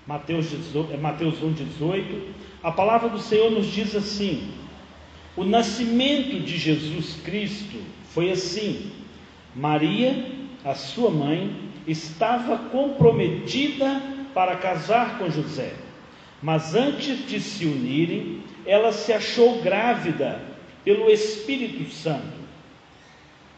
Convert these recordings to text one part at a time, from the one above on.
Mateus 1,18, a palavra do Senhor nos diz assim: o nascimento de Jesus Cristo foi assim. Maria, a sua mãe, estava comprometida para casar com José, mas antes de se unirem, ela se achou grávida pelo Espírito Santo.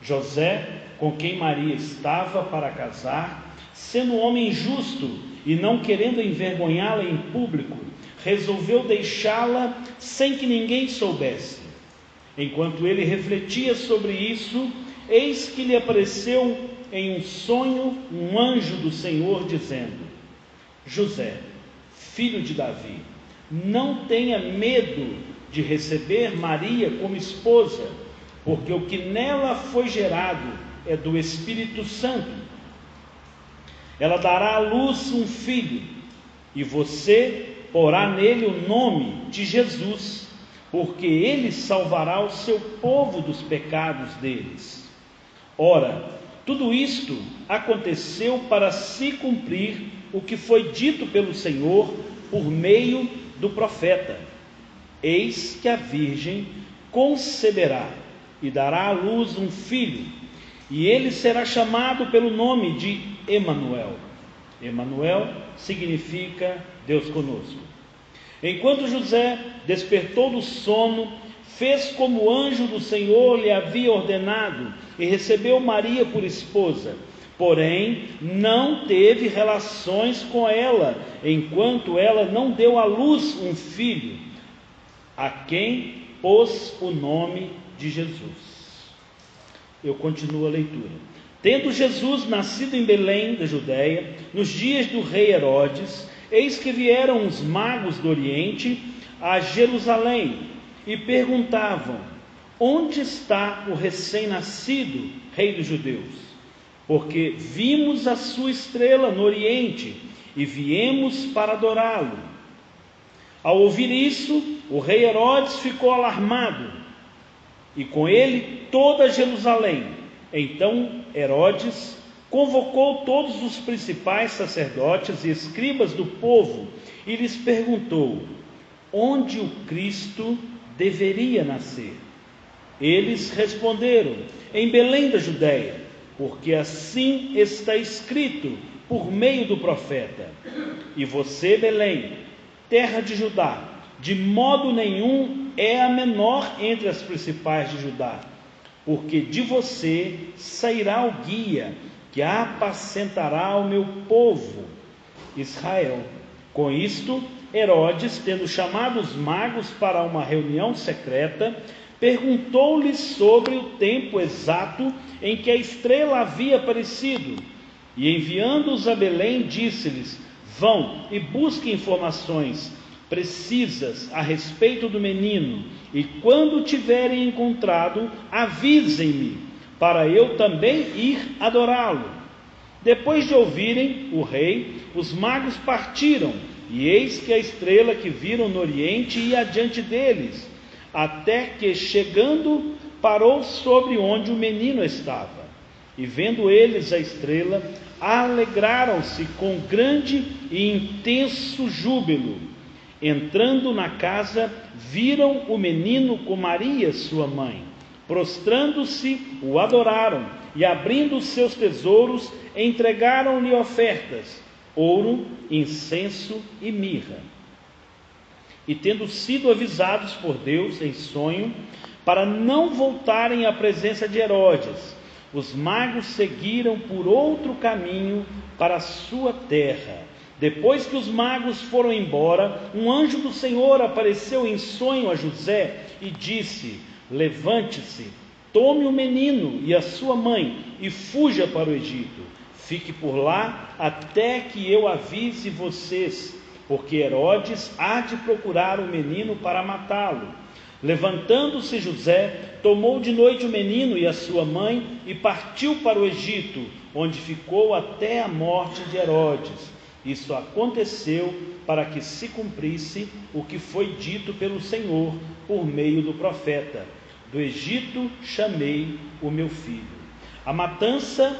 José, com quem Maria estava para casar, sendo um homem justo e não querendo envergonhá-la em público, resolveu deixá-la sem que ninguém soubesse. Enquanto ele refletia sobre isso, eis que lhe apareceu em um sonho um anjo do Senhor, dizendo: José, filho de Davi, não tenha medo de receber Maria como esposa, porque o que nela foi gerado é do Espírito Santo. Ela dará à luz um filho, e você porá nele o nome de Jesus, porque ele salvará o seu povo dos pecados deles. Ora, tudo isto aconteceu para se cumprir o que foi dito pelo Senhor por meio do profeta: eis que a virgem conceberá e dará à luz um filho, e ele será chamado pelo nome de Emanuel. Emanuel significa Deus conosco. Enquanto José despertou do sono, fez como o anjo do Senhor lhe havia ordenado e recebeu Maria por esposa. Porém, não teve relações com ela, enquanto ela não deu à luz um filho, a quem pôs o nome de Jesus. Eu continuo a leitura. Tendo Jesus nascido em Belém da Judéia, nos dias do rei Herodes, eis que vieram os magos do Oriente a Jerusalém e perguntavam: onde está o recém-nascido rei dos judeus? Porque vimos a sua estrela no Oriente e viemos para adorá-lo. Ao ouvir isso, o rei Herodes ficou alarmado, e com ele toda Jerusalém. Então Herodes convocou todos os principais sacerdotes e escribas do povo e lhes perguntou: onde o Cristo deveria nascer? Eles responderam: em Belém da Judéia, porque assim está escrito por meio do profeta: e você, Belém, terra de Judá, de modo nenhum é a menor entre as principais de Judá, porque de você sairá o guia que apacentará o meu povo Israel. Com isto, Herodes, tendo chamado os magos para uma reunião secreta, perguntou-lhes sobre o tempo exato em que a estrela havia aparecido, e enviando-os a Belém, disse-lhes: vão e busquem informações precisas a respeito do menino, e quando tiverem encontrado, avisem-me, para eu também ir adorá-lo. Depois de ouvirem o rei, os magos partiram, e eis que a estrela que viram no Oriente ia adiante deles, até que, chegando, parou sobre onde o menino estava. E vendo eles a estrela, alegraram-se com grande e intenso júbilo. Entrando na casa, viram o menino com Maria, sua mãe. Prostrando-se, o adoraram, e abrindo os seus tesouros, entregaram-lhe ofertas: ouro, incenso e mirra. E tendo sido avisados por Deus em sonho, para não voltarem à presença de Herodes, os magos seguiram por outro caminho para a sua terra. Depois que os magos foram embora, um anjo do Senhor apareceu em sonho a José e disse: levante-se, tome o menino e a sua mãe e fuja para o Egito. Fique por lá até que eu avise vocês, porque Herodes há de procurar o menino para matá-lo. Levantando-se José, tomou de noite o menino e a sua mãe e partiu para o Egito, onde ficou até a morte de Herodes. Isso aconteceu para que se cumprisse o que foi dito pelo Senhor por meio do profeta: do Egito chamei o meu filho. A matança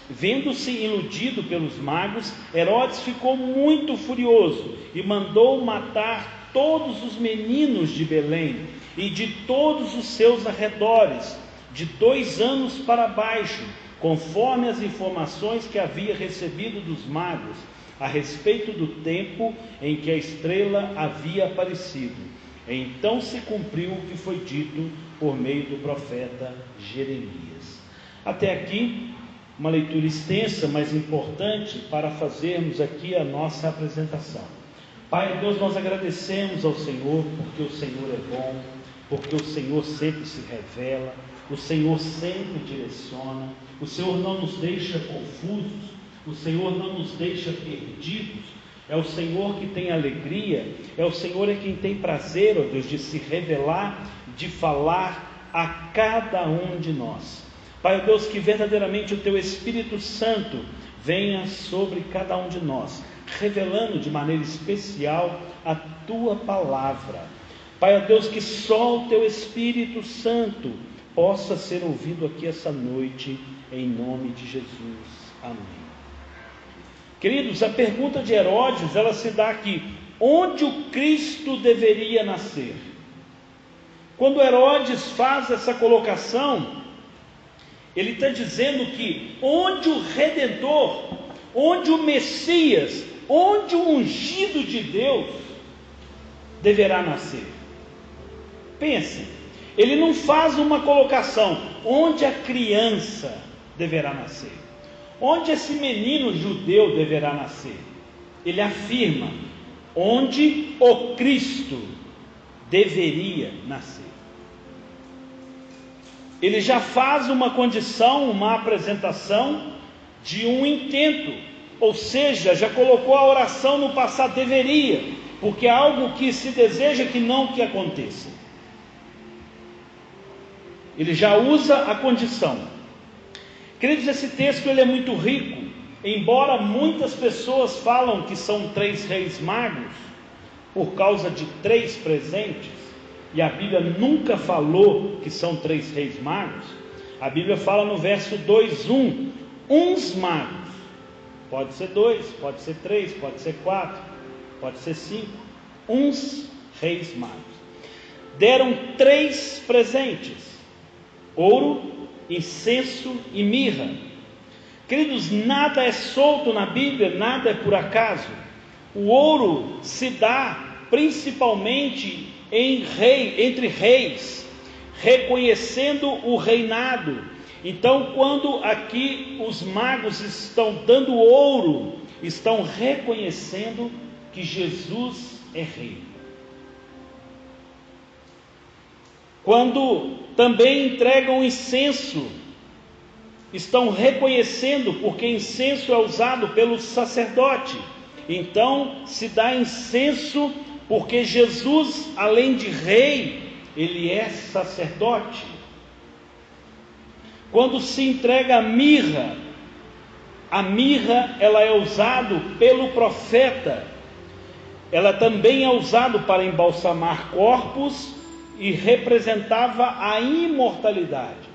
Vendo-se iludido pelos magos, Herodes ficou muito furioso e mandou matar todos os meninos de Belém e de todos os seus arredores, de 2 anos para baixo, conforme as informações que havia recebido dos magos a respeito do tempo em que a estrela havia aparecido. Então se cumpriu o que foi dito por meio do profeta Jeremias. Até aqui, uma leitura extensa, mas importante para fazermos aqui a nossa apresentação. Pai Deus, nós agradecemos ao Senhor, porque o Senhor é bom, porque o Senhor sempre se revela, o Senhor sempre direciona, o Senhor não nos deixa confusos, o Senhor não nos deixa perdidos. É o Senhor que tem alegria, é o Senhor quem tem prazer, ó Deus, de se revelar, de falar a cada um de nós. Pai Deus, que verdadeiramente o Teu Espírito Santo venha sobre cada um de nós, revelando de maneira especial a Tua palavra. Pai Deus, que só o Teu Espírito Santo possa ser ouvido aqui essa noite, em nome de Jesus. Amém. Queridos, a pergunta de Herodes, ela se dá aqui: onde o Cristo deveria nascer? Quando Herodes faz essa colocação, ele está dizendo que onde o Redentor, onde o Messias, onde o ungido de Deus deverá nascer. Pense, ele não faz uma colocação, onde a criança deverá nascer, onde esse menino judeu deverá nascer. Ele afirma, onde o Cristo deveria nascer. Ele já faz uma condição, uma apresentação de um intento, ou seja, já colocou a oração no passado, deveria, porque é algo que se deseja que não que aconteça. Ele já usa a condição. Queridos, esse texto ele é muito rico, embora muitas pessoas falam que são 3 reis magos, por causa de 3 presentes, e a Bíblia nunca falou que são 3 reis magos. A Bíblia fala no verso 2:1, uns magos, pode ser 2, pode ser 3, pode ser 4, pode ser 5, uns reis magos, deram 3 presentes, ouro, incenso e mirra. Queridos, nada é solto na Bíblia, nada é por acaso. O ouro se dá principalmente entre reis, reconhecendo o reinado. Então, quando aqui os magos estão dando ouro, estão reconhecendo que Jesus é rei. Quando também entregam incenso, estão reconhecendo, porque incenso é usado pelo sacerdote. Então se dá incenso, porque Jesus, além de rei, ele é sacerdote. Quando se entrega a mirra ela é usada pelo profeta, ela também é usada para embalsamar corpos e representava a imortalidade.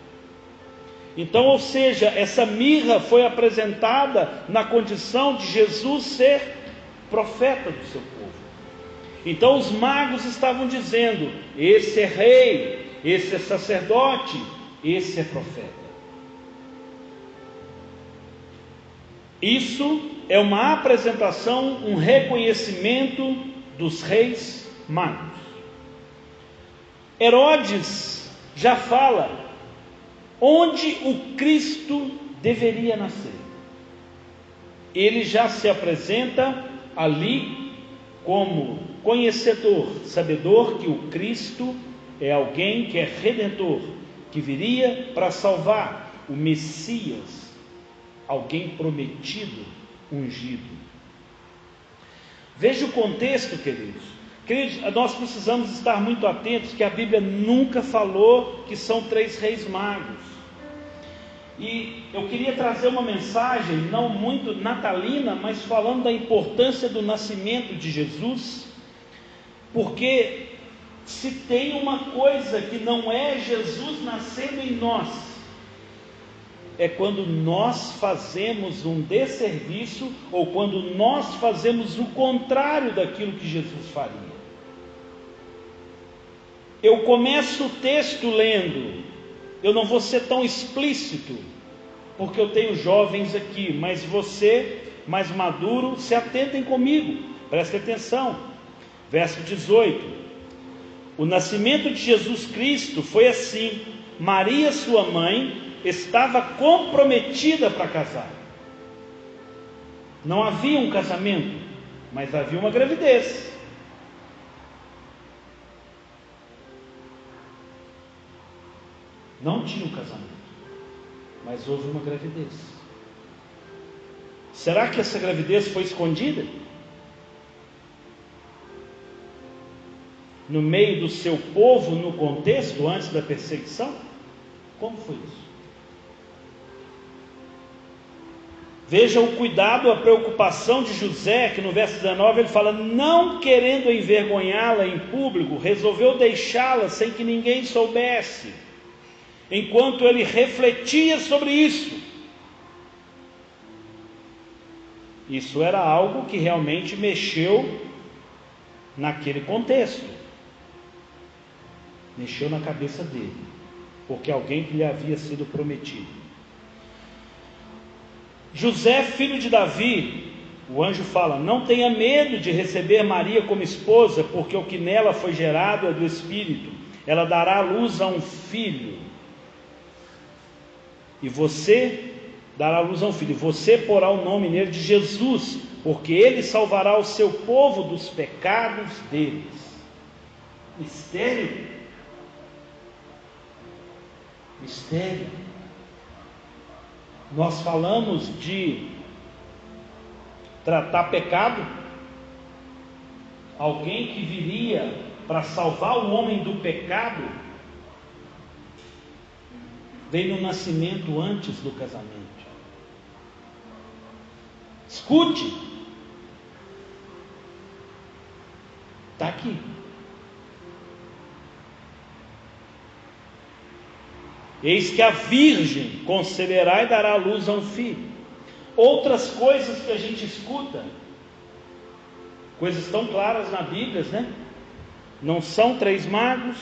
Então, ou seja, essa mirra foi apresentada na condição de Jesus ser profeta do seu povo. Então os magos estavam dizendo, esse é rei, esse é sacerdote, esse é profeta. Isso é uma apresentação, um reconhecimento dos reis magos. Herodes já fala onde o Cristo deveria nascer. Ele já se apresenta ali como conhecedor, sabedor que o Cristo é alguém que é redentor, que viria para salvar, o Messias, alguém prometido, ungido. Veja o contexto, queridos. Queridos, nós precisamos estar muito atentos que a Bíblia nunca falou que são 3 reis magos. E eu queria trazer uma mensagem, não muito natalina, mas falando da importância do nascimento de Jesus, porque se tem uma coisa que não é Jesus nascendo em nós, é quando nós fazemos um desserviço ou quando nós fazemos o contrário daquilo que Jesus faria. Eu começo o texto lendo, eu não vou ser tão explícito, porque eu tenho jovens aqui, mas você, mais maduro, se atentem comigo, preste atenção. Verso 18: o nascimento de Jesus Cristo foi assim: Maria, sua mãe, estava comprometida para casar. Não havia um casamento, mas havia uma gravidez. Não tinha um casamento, mas houve uma gravidez. Será que essa gravidez foi escondida? No meio do seu povo, no contexto, antes da perseguição? Como foi isso? Veja o cuidado, a preocupação de José, que no verso 19 ele fala: não querendo envergonhá-la em público, resolveu deixá-la sem que ninguém soubesse, enquanto ele refletia sobre isso. Isso era algo que realmente mexeu naquele contexto, mexeu na cabeça dele, porque alguém que lhe havia sido prometido. José, filho de Davi, o anjo fala: não tenha medo de receber Maria como esposa, porque o que nela foi gerado é do Espírito. Ela dará à luz a um filho, e você dará à luz a um filho, e você porá o nome nele de Jesus, porque ele salvará o seu povo dos pecados deles. Mistério. Mistério. Nós falamos de tratar pecado, alguém que viria para salvar o homem do pecado, veio no nascimento antes do casamento. Escute, está aqui. Eis que a virgem conceberá e dará à luz a um filho. Outras coisas que a gente escuta, coisas tão claras na Bíblia, né? Não são 3 magos,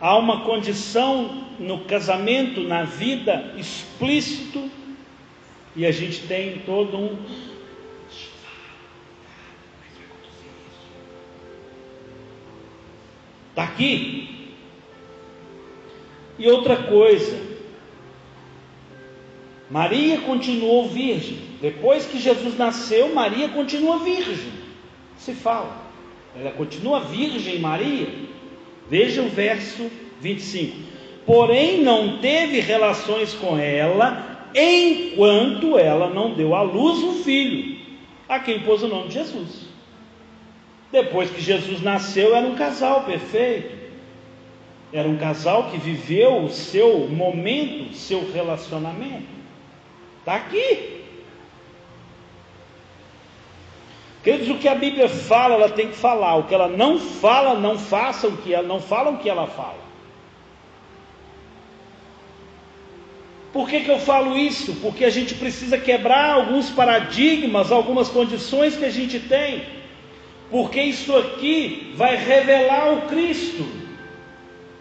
há uma condição no casamento, na vida, explícito, e a gente tem todo um... Está aqui. E outra coisa, Maria continuou virgem. Depois que Jesus nasceu, Maria continua virgem. Se fala, ela continua virgem, Maria. Veja o verso 25: porém não teve relações com ela, enquanto ela não deu à luz um filho, a quem pôs o nome de Jesus. Depois que Jesus nasceu, era um casal perfeito. Era um casal que viveu o seu momento, seu relacionamento. Está aqui. Queridos, o que a Bíblia fala, ela tem que falar. O que ela não fala, não faça o que ela não fala, o que ela fala. Por que eu falo isso? Porque a gente precisa quebrar alguns paradigmas, algumas condições que a gente tem. Porque isso aqui vai revelar o Cristo,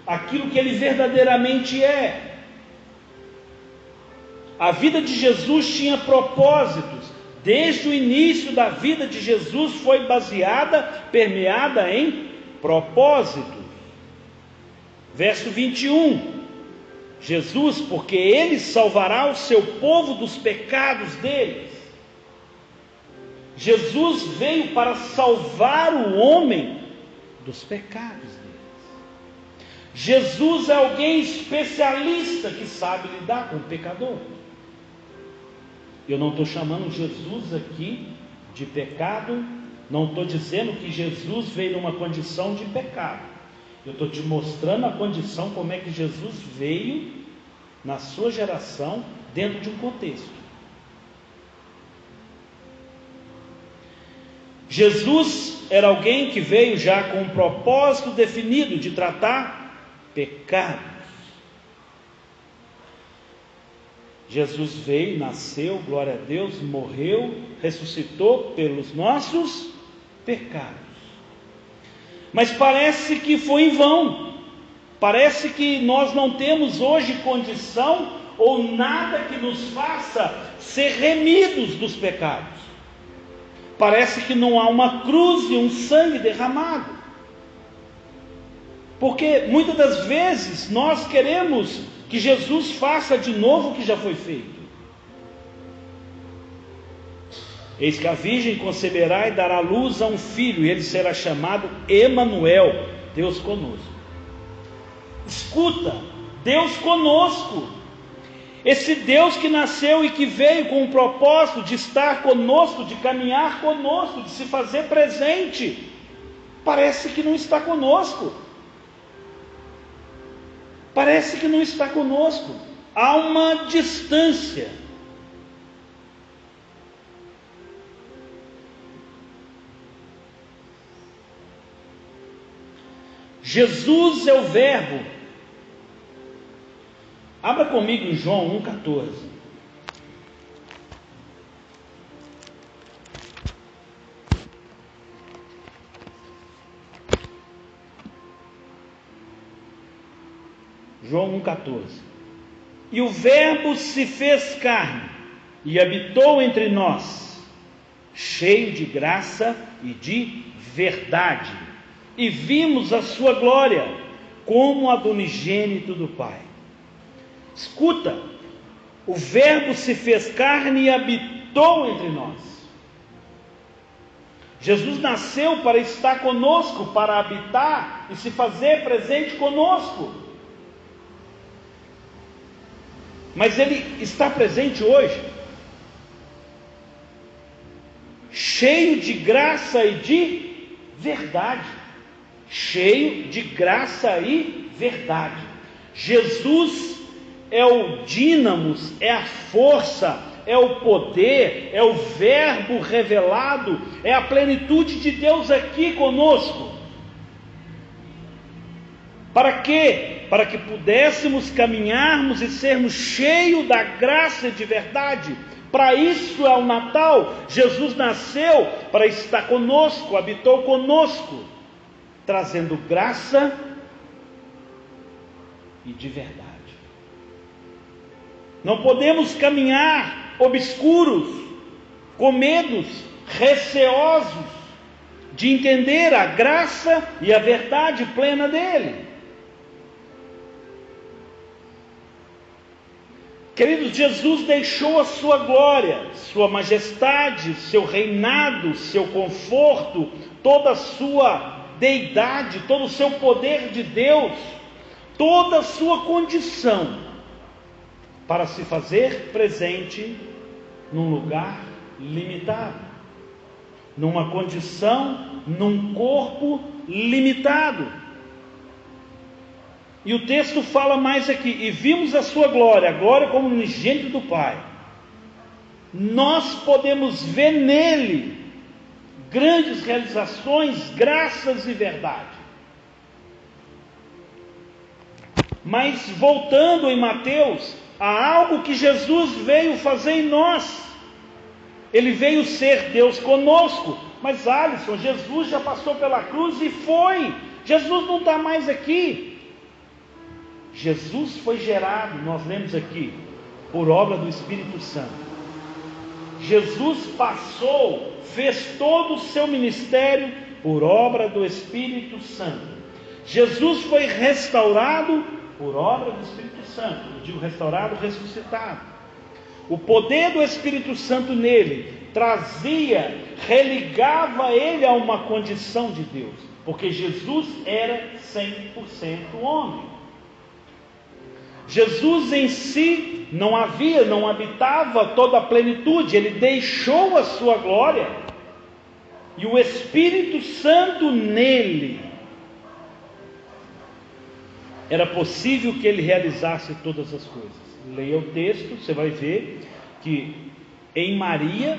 aquilo que ele verdadeiramente é. A vida de Jesus tinha propósitos. Desde o início da vida de Jesus foi baseada, permeada em propósitos. Verso 21. Jesus, porque ele salvará o seu povo dos pecados deles. Jesus veio para salvar o homem dos pecados deles. Jesus é alguém especialista que sabe lidar com o pecador. Eu não estou chamando Jesus aqui de pecado, não estou dizendo que Jesus veio numa condição de pecado. Eu estou te mostrando a condição, como é que Jesus veio na sua geração, dentro de um contexto. Jesus era alguém que veio já com um propósito definido de tratar pecados. Jesus veio, nasceu, glória a Deus, morreu, ressuscitou pelos nossos pecados. Mas parece que foi em vão. Parece que nós não temos hoje condição ou nada que nos faça ser remidos dos pecados. Parece que não há uma cruz e um sangue derramado. Porque muitas das vezes nós queremos que Jesus faça de novo o que já foi feito. Eis que a virgem conceberá e dará luz a um filho, e ele será chamado Emanuel, Deus conosco. Escuta, Deus conosco. Esse Deus que nasceu e que veio com o propósito de estar conosco, de caminhar conosco, de se fazer presente, parece que não está conosco. Parece que não está conosco. Há uma distância. Jesus é o Verbo. Abra comigo em João 1,14. João 1,14. E o Verbo se fez carne e habitou entre nós, cheio de graça e de verdade, e vimos a sua glória como a do unigênito do Pai. Escuta, o Verbo se fez carne e habitou entre nós. Jesus nasceu para estar conosco, para habitar e se fazer presente conosco. Mas Ele está presente hoje, cheio de graça e de verdade. Cheio de graça e verdade. Jesus é o dínamos, é a força, é o poder, é o Verbo revelado, é a plenitude de Deus aqui conosco. Para quê? Para que pudéssemos caminharmos e sermos cheios da graça de verdade. Para isso é o Natal. Jesus nasceu para estar conosco, habitou conosco, trazendo graça e de verdade. Não podemos caminhar obscuros, com medos, receosos de entender a graça e a verdade plena dele. Queridos, Jesus deixou a sua glória, sua majestade, seu reinado, seu conforto, toda a sua deidade, todo o seu poder de Deus, toda a sua condição, para se fazer presente num lugar limitado, numa condição, num corpo limitado. E o texto fala mais aqui: e vimos a sua glória, a glória como unigênito do Pai. Nós podemos ver nele grandes realizações, graças e verdade. Mas voltando em Mateus, há algo que Jesus veio fazer em nós. Ele veio ser Deus conosco. Mas Alisson, Jesus já passou pela cruz e foi. Jesus não está mais aqui. Jesus foi gerado, nós lemos aqui, por obra do Espírito Santo. Jesus passou, fez todo o seu ministério por obra do Espírito Santo. Jesus foi restaurado por obra do Espírito Santo. Eu digo restaurado, ressuscitado. O poder do Espírito Santo nele trazia, religava ele a uma condição de Deus, porque Jesus era 100% homem. Jesus em si não habitava toda a plenitude, ele deixou a sua glória, e o Espírito Santo nele, era possível que ele realizasse todas as coisas. Leia o texto, você vai ver que em Maria,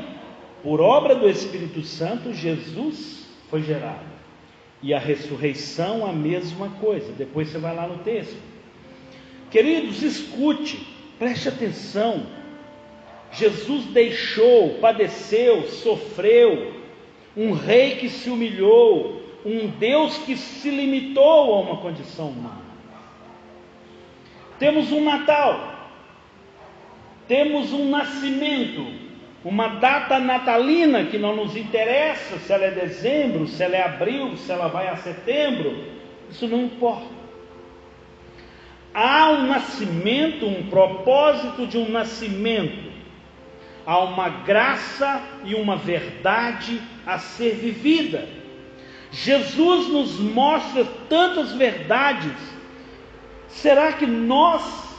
por obra do Espírito Santo, Jesus foi gerado, e a ressurreição a mesma coisa. Depois você vai lá no texto. Queridos, escute, preste atenção. Jesus deixou, padeceu, sofreu, um rei que se humilhou, um Deus que se limitou a uma condição humana. Temos um Natal, temos um nascimento, uma data natalina que não nos interessa se ela é dezembro, se ela é abril, se ela vai a setembro, isso não importa. Há um nascimento, um propósito de um nascimento, há uma graça e uma verdade a ser vivida. Jesus nos mostra tantas verdades. Será que nós,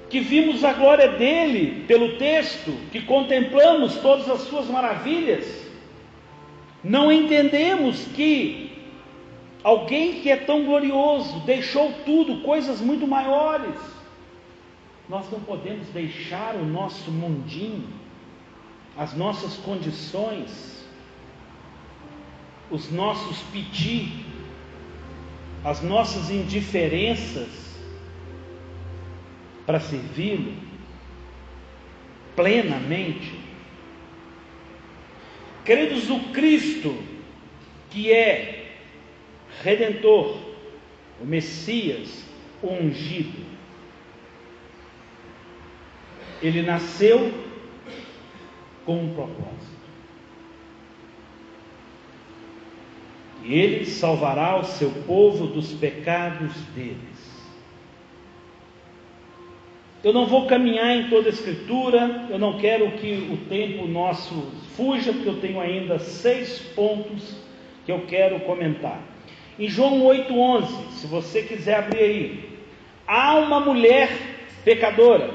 que vimos a glória dele pelo texto, que contemplamos todas as suas maravilhas, não entendemos que alguém que é tão glorioso deixou tudo, coisas muito maiores? Nós não podemos deixar o nosso mundinho, as nossas condições, os nossos pedir, as nossas indiferenças para servi-lo plenamente. Queridos, o Cristo que é Redentor, o Messias, o ungido, ele nasceu com um propósito. E ele salvará o seu povo dos pecados deles. Eu não vou caminhar em toda a Escritura, eu não quero que o tempo nosso fuja, porque eu tenho ainda 6 pontos que eu quero comentar. Em João 8,11, se você quiser abrir aí, há uma mulher pecadora,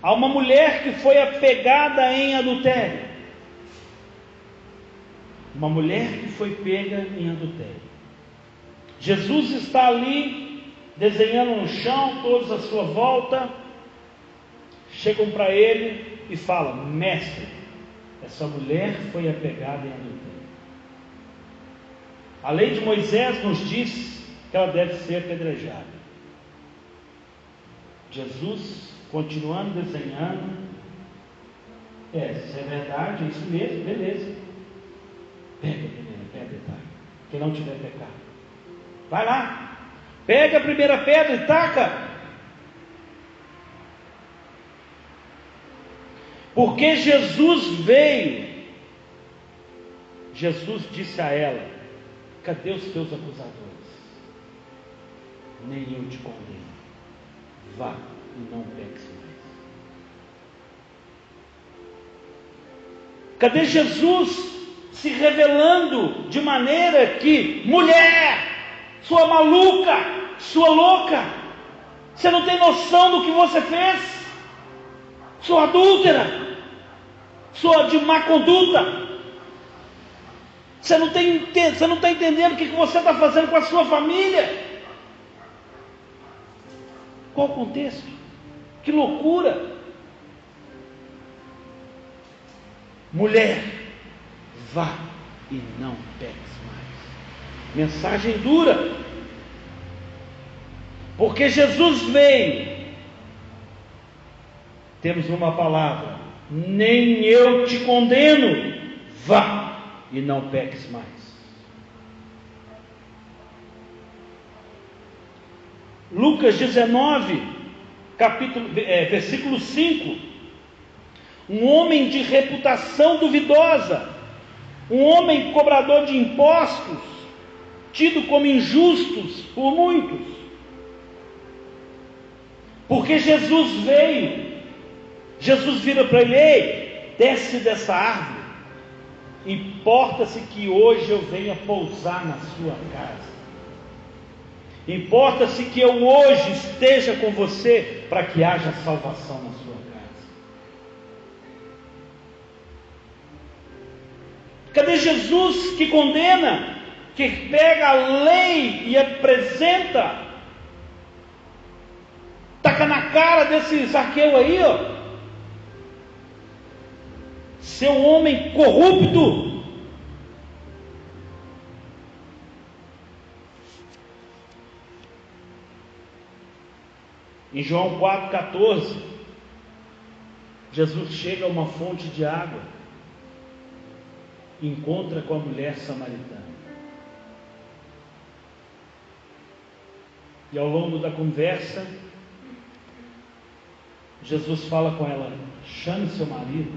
há uma mulher que foi apegada em adultério, uma mulher que foi pega em adultério. Jesus está ali, desenhando no chão, todos à sua volta, chegam para ele e falam: mestre, essa mulher foi apegada em adultério. A lei de Moisés nos diz que ela deve ser apedrejada. Jesus, continuando desenhando, se é verdade, é isso mesmo, beleza. Pega a primeira pedra e taca. Quem não tiver pecado, vai lá, pega a primeira pedra e taca. Porque Jesus veio, Jesus disse a ela: cadê os teus acusadores? Nem eu te condeno, vá e não peques mais. Cadê Jesus se revelando de maneira que: mulher, sua maluca, sua louca, você não tem noção do que você fez, sua adúltera, sua de má conduta, você não está entendendo o que você está fazendo com a sua família. Qual o contexto? Que loucura! Mulher, vá e não peques mais. Mensagem dura, porque Jesus veio. Temos uma palavra: nem eu te condeno, vá e não peques mais. Lucas 19, versículo 5. Um homem de reputação duvidosa, um homem cobrador de impostos, tido como injustos por muitos, porque Jesus veio. Jesus vira para ele: ei, desce dessa árvore, importa-se que hoje eu venha pousar na sua casa, importa-se que eu hoje esteja com você, para que haja salvação na sua casa. Cadê Jesus que condena, que pega a lei e apresenta, taca na cara desse Zaqueu aí, ó, seu homem corrupto? Em João 4,14, Jesus chega a uma fonte de água, encontra com a mulher samaritana. E ao longo da conversa, Jesus fala com ela: chame seu marido.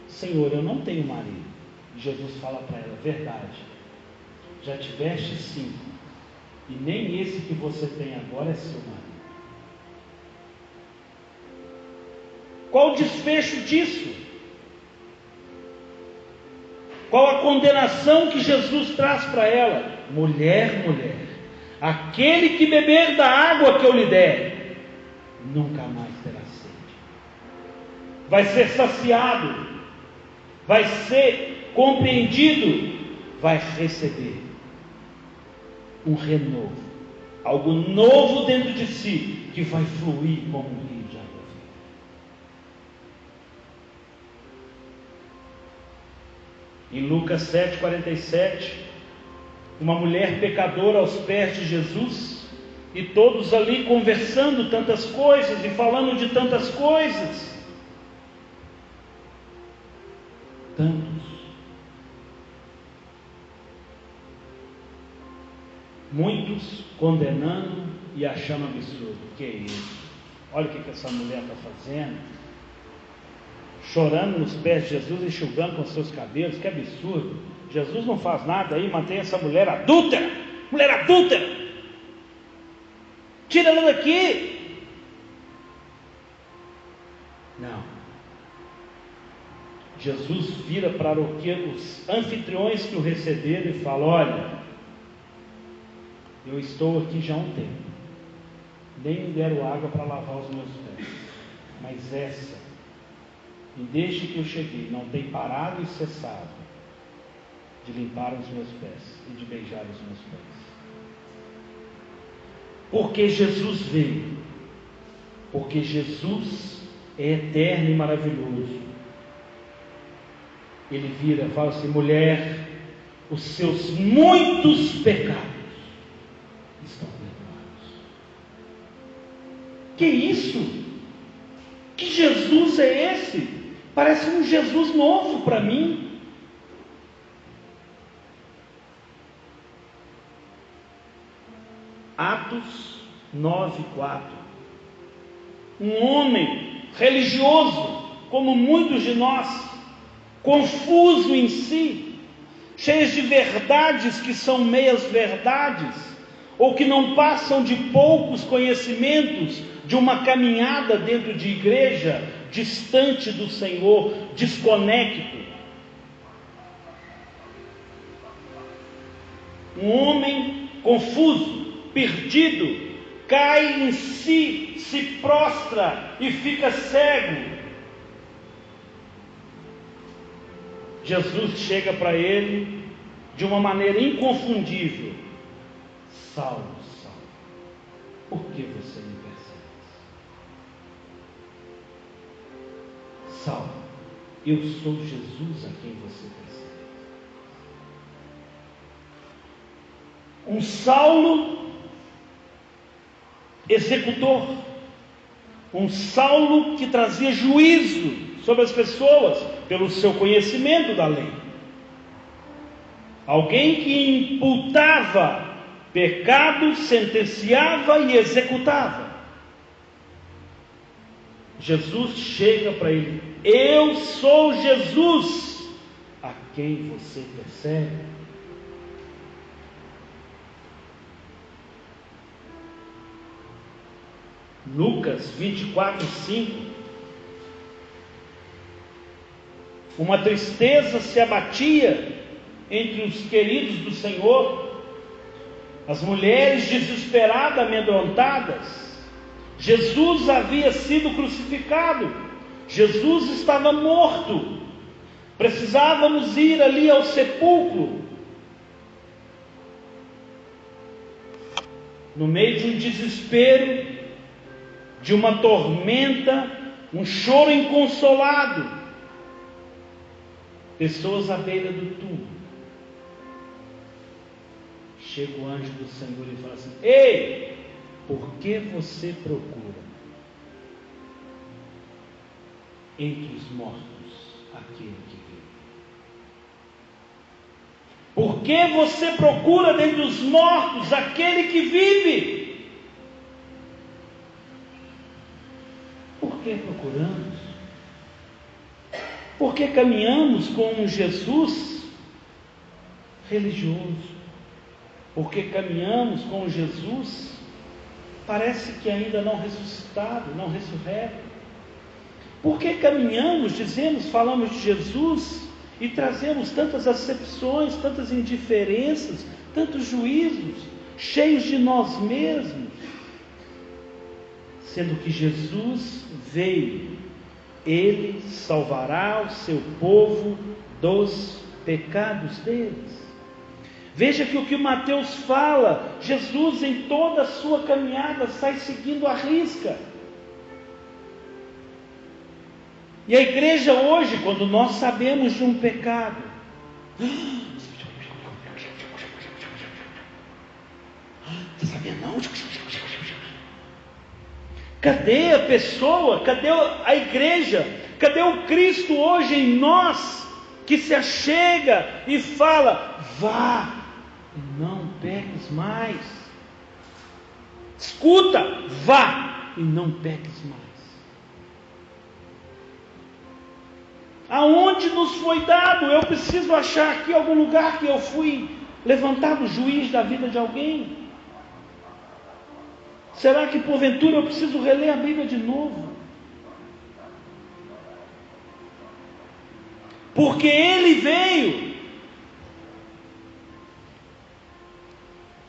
Senhor, eu não tenho marido. E Jesus fala para ela: verdade, já tiveste 5, e nem esse que você tem agora é seu marido. Qual o desfecho disso? Qual a condenação que Jesus traz para ela? Mulher, mulher, aquele que beber da água que eu lhe der, nunca mais terá sede. Vai ser saciado, vai ser compreendido, vai receber um renovo, algo novo dentro de si, que vai fluir como um rio de água viva. Em Lucas 7,47, uma mulher pecadora aos pés de Jesus, e todos ali conversando tantas coisas e falando de tantas coisas, muitos condenando e achando absurdo. Que é isso? Olha o que essa mulher está fazendo, chorando nos pés de Jesus, enxugando com seus cabelos. Que absurdo! Jesus não faz nada aí, mantém essa mulher adúltera. Mulher adúltera, tira ela daqui. Não. Jesus vira para os anfitriões que o receberam e fala: olha, eu estou aqui já há um tempo, nem me deram água para lavar os meus pés, mas essa, e desde que eu cheguei, não tem parado e cessado de limpar os meus pés e de beijar os meus pés. Porque Jesus veio, porque Jesus é eterno e maravilhoso. Ele vira e fala assim: mulher, os seus muitos pecados estão perdoados. Que isso? Que Jesus é esse? Parece um Jesus novo para mim. Atos 9:4. Um homem religioso, como muitos de nós, confuso em si, cheios de verdades que são meias verdades, ou que não passam de poucos conhecimentos de uma caminhada dentro de igreja, distante do Senhor, desconecto. Um homem confuso, perdido, cai em si, se prostra e fica cego. Jesus chega para ele de uma maneira inconfundível: Saulo, Saulo, por que você me persegue? Saulo, eu sou Jesus a quem você persegue. Um Saulo executor, um Saulo que trazia juízo sobre as pessoas pelo seu conhecimento da lei, alguém que imputava pecado, sentenciava e executava. Jesus chega para ele: eu sou Jesus a quem você persegue. Lucas 24:5. Uma tristeza se abatia entre os queridos do Senhor, as mulheres desesperadas, amedrontadas. Jesus havia sido crucificado, Jesus estava morto, precisávamos ir ali ao sepulcro. No meio de um desespero, de uma tormenta, um choro inconsolado, pessoas à beira do túmulo. Chega o anjo do Senhor e fala assim: ei, por que você procura entre os mortos aquele que vive? Por que você procura dentre os mortos aquele que vive? Por que procuramos? Por que caminhamos com um Jesus religioso? Por que caminhamos com um Jesus, parece que ainda não ressuscitado, não ressurreto? Por que caminhamos, dizemos, falamos de Jesus e trazemos tantas acepções, tantas indiferenças, tantos juízos, cheios de nós mesmos? Sendo que Jesus veio, Ele salvará o seu povo dos pecados deles. Veja que o que Mateus fala, Jesus em toda a sua caminhada sai seguindo a risca. E a igreja hoje, quando nós sabemos de um pecado, você sabia não? Cadê a pessoa? Cadê a igreja? Cadê o Cristo hoje em nós, que se achega e fala: vá e não peques mais. Escuta, vá e não peques mais. Aonde nos foi dado? Eu preciso achar aqui algum lugar que eu fui levantado juiz da vida de alguém. Será que porventura eu preciso reler a Bíblia de novo? Porque Ele veio.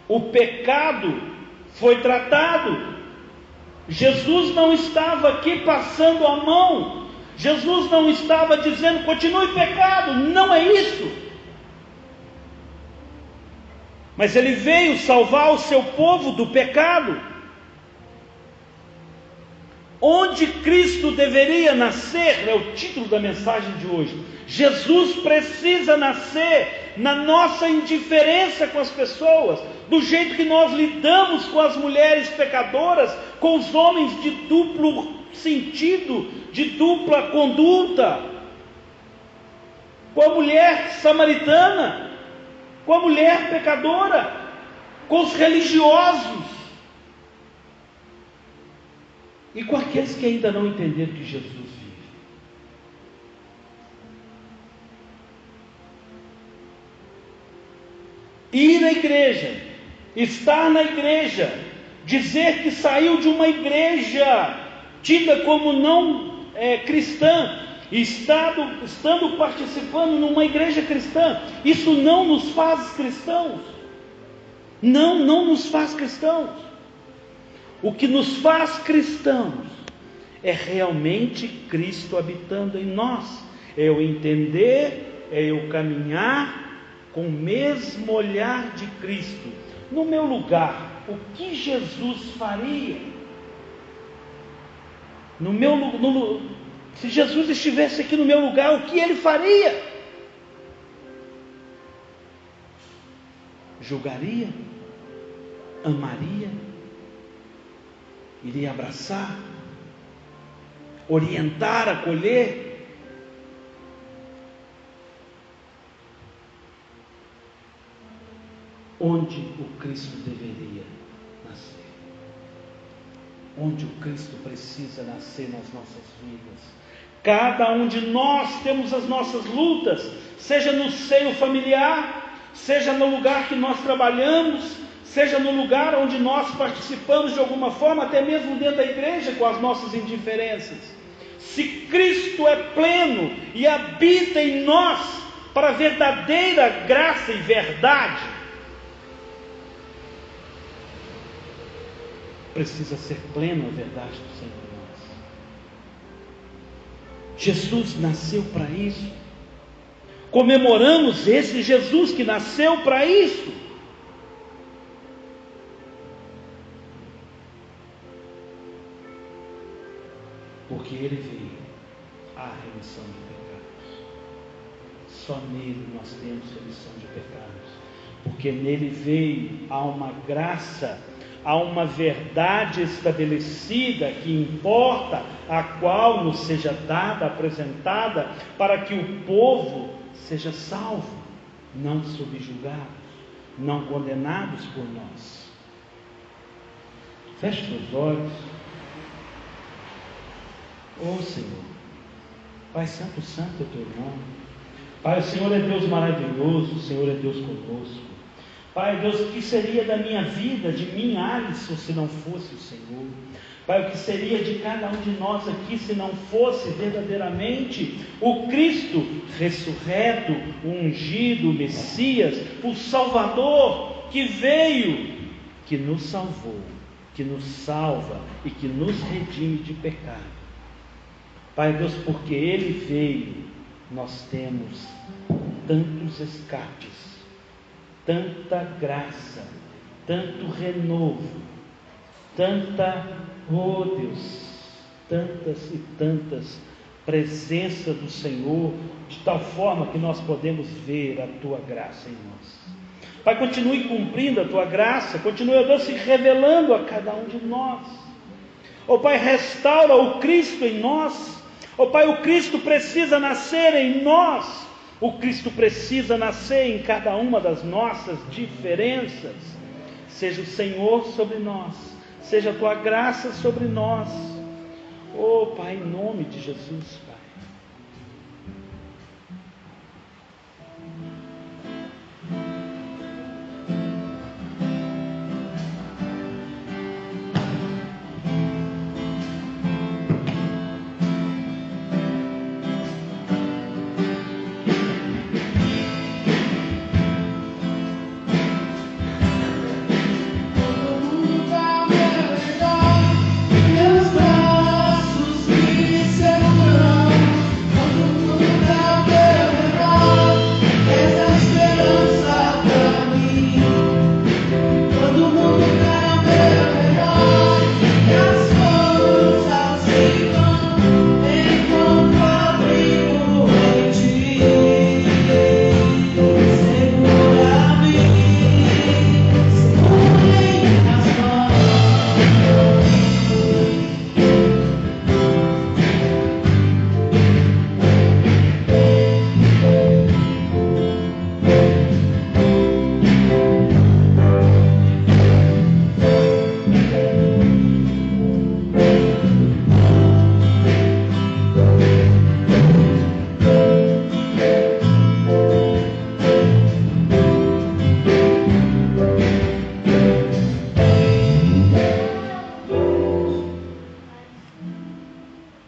O pecado foi tratado. Jesus não estava aqui passando a mão. Jesus não estava dizendo: continue pecado. Não é isso. Mas Ele veio salvar o seu povo do pecado. Onde Cristo deveria nascer, é o título da mensagem de hoje. Jesus precisa nascer na nossa indiferença com as pessoas, do jeito que nós lidamos com as mulheres pecadoras, com os homens de duplo sentido, de dupla conduta, com a mulher samaritana, com a mulher pecadora, com os religiosos e com aqueles que ainda não entenderam que Jesus vive. Ir à igreja, estar na igreja, dizer que saiu de uma igreja tida como não cristã, e estando participando numa igreja cristã, isso não nos faz cristãos. Não nos faz cristãos. O que nos faz cristãos é realmente Cristo habitando em nós, é eu entender, é eu caminhar com o mesmo olhar de Cristo. No meu lugar, o que Jesus faria? Se Jesus estivesse aqui no meu lugar, o que Ele faria? Julgaria? Amaria? Iria abraçar? Orientar, acolher? Onde o Cristo deveria nascer? Onde o Cristo precisa nascer nas nossas vidas? Cada um de nós temos as nossas lutas, seja no seio familiar, seja no lugar que nós trabalhamos, seja no lugar onde nós participamos de alguma forma, até mesmo dentro da igreja com as nossas indiferenças. Se Cristo é pleno e habita em nós para a verdadeira graça e verdade, precisa ser plena a verdade do Senhor em nós. Jesus nasceu para isso. Comemoramos esse Jesus que nasceu para isso. Porque Ele veio à remissão de pecados. Só nele nós temos remissão de pecados. Porque nele veio, há uma graça, há uma verdade estabelecida que importa, a qual nos seja dada, apresentada, para que o povo seja salvo, não subjugados, não condenados por nós. Feche seus olhos. Oh Senhor, Pai Santo, Santo é o Teu nome. Pai, o Senhor é Deus maravilhoso, o Senhor é Deus conosco. Pai, Deus, o que seria da minha vida, de mim, Alisson, se não fosse o Senhor? Pai, o que seria de cada um de nós aqui, se não fosse verdadeiramente o Cristo ressurreto, o ungido, o Messias, o Salvador, que veio, que nos salvou, que nos salva e que nos redime de pecado. Pai, Deus, porque Ele veio, nós temos tantos escapes, tanta graça, tanto renovo, oh Deus, tantas e tantas presenças do Senhor, de tal forma que nós podemos ver a Tua graça em nós. Pai, continue cumprindo a Tua graça, continue, ó Deus, se revelando a cada um de nós. Ó Pai, restaura o Cristo em nós. Ó Pai, o Cristo precisa nascer em nós. O Cristo precisa nascer em cada uma das nossas diferenças. Seja o Senhor sobre nós, seja a Tua graça sobre nós. Oh Pai, em nome de Jesus, Pai.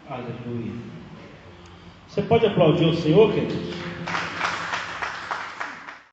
Aleluia. Você pode aplaudir o Senhor, queridos?